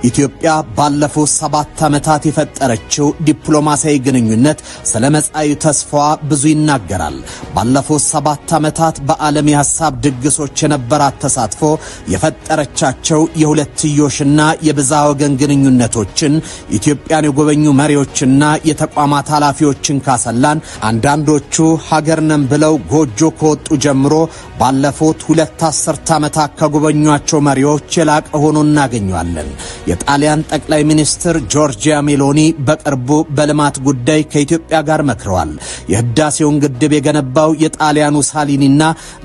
ኢትዮጵያ ባለፈው 7 ዓመታት የፈጠረችው ዲፕሎማሲያዊ ግንኙነት ስለመጻኢ ተስፋዋ ብዙ ይናገራል። ባለፈው 7 ዓመታት በዓለም የሐሳብ ድግሶች የነበራት ተሳትፎ የፈጠረቻቸው የሁለትዮሽና የብዝሃ ወገን ግንኙነቶችን ኢትዮጵያን የጎበኙ መሪዎችና የተቋማት ኃላፊዎችን ካሰላን አንዳንዶቹ ሀገር ነን ብለው ጎጆ ከወጡ ጀምሮ ባለፉት 2 አስርት ዓመታት ከጎበኟቸው መሪዎች የላቀ ሆኖ እናገኘዋለን። የጣሊያን ጠቅላይ ሚኒስትር ጆርጂያ ሜሎኒ በቅርቡ በልማት ጉዳይ ከኢትዮጵያ ጋር መክረዋል። የህዳሴውን ግድብ የገነባው የጣሊያኑ ሳሊኒና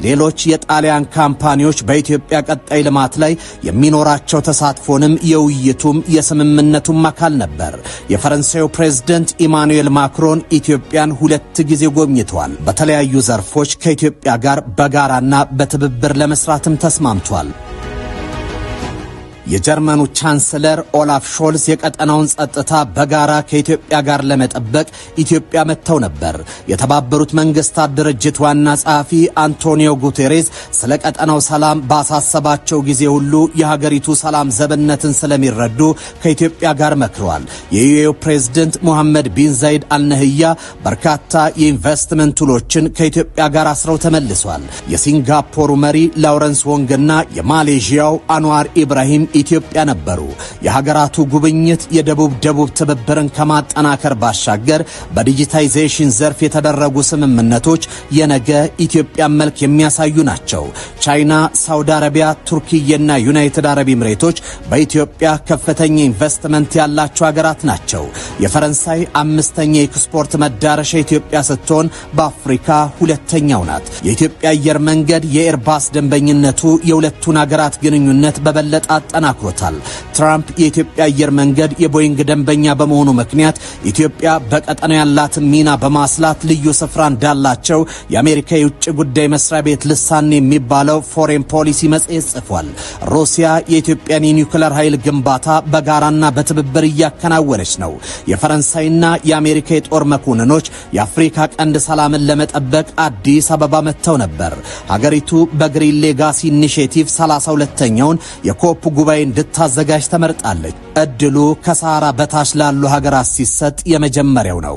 ሌሎች የጣሊያን ካምፓኒዎች በኢትዮጵያ ቀጣይ ልማት ላይ የሚኖራቸው ተሳትፎንም የውይይቱም የስምምነቱም አካል ነበር። የፈረንሳዩ ፕሬዝዳንት ኢማኑኤል ማክሮን ኢትዮጵያን 2 ጊዜ ጎብኝተዋል። በተለያዩ ዘርፎች ከኢትዮጵያ ጋር በጋራና በትብብር ለመስራትም ተስማምቷል። የጀርመኑ ቻንስለር ኦላፍ ሾልዝ የቀጠናውን ጸጥታ በጋራ ከኢትዮጵያ ጋር ለመጠበቅ ኢትዮጵያ መጥተው ነበር። የተባበሩት መንግስታት ድርጅት ዋና ጸሐፊ አንቶኒዮ ጉቴሬስ ስለ ቀጠናው ሰላም ባሳሰባቸው ጊዜ ሁሉ የሀገሪቱ ሰላም ዘብነትን ስለሚረዱ ከኢትዮጵያ ጋር መክረዋል። የዩኤኢ ፕሬዝዳንት ሙሐመድ ቢን ዛይድ አልነህያ በርካታ የኢንቨስትመንት ቱሎችን ከኢትዮጵያ ጋር አስረው ተመልሷል። የሲንጋፖሩ መሪ ላውረንስ ወንግና የማሌዥያው አንዋር ኢብራሂም ኢትዮጵያ ነበሩ። የሀገራቱ ጉብኝት የደቡብ ትብብርን ከማጠናከር ባሻገር በዲጂታይዜሽን ዘርፍ የተደረጉ ስምምነቶች የነገ ኢትዮጵያ መልክ የሚያሳዩ ናቸው። ቻይና፣ ሳውዲ አረቢያ፣ ቱርኪና ዩናይትድ አረብ ኤምሬቶች በኢትዮጵያ ከፍተኛ ኢንቨስትመንት ያላቸው ሀገራት ናቸው። የፈረንሳይ 5ኛ የኤክስፖርት መዳረሻ ኢትዮጵያ ስትሆን በአፍሪካ 2ኛው ናት። የኢትዮጵያ አየር መንገድ የኤርባስ ደንበኝነቱ የሁለቱን ሀገራት ግንኙነት በበለጠ አጠናክሮታል። ትራምፕ የኢትዮጵያ አየር መንገድ የቦይንግ ደንበኛ በመሆኑ ምክንያት ኢትዮጵያ በቀጠናው ያላትን ሚና በማስላት ልዩ ስፍራ እንዳላቸው የአሜሪካ የውጭ ጉዳይ መስሪያ ቤት ልሳን የሚባለው ፎሬን ፖሊሲ መጽሔት ጽፏል። ሩሲያ የኢትዮጵያን የኒውክሌር ኃይል ግንባታ በጋራና በትብብር እያከናወነች ነው። የፈረንሳይና የአሜሪካ የጦር መኮንኖች የአፍሪካ ቀንድ ሰላምን ለመጠበቅ አዲስ አበባ መጥተው ነበር። ሀገሪቱ በግሪን ሌጋሲ ኢኒሼቲቭ 32ኛውን የኮፕ ጉባኤ እንድታዘጋጅ ተመርጣለች። እድሉ ከሳራ በታች ላሉ ሀገራት ሲሰጥ የመጀመሪያው ነው።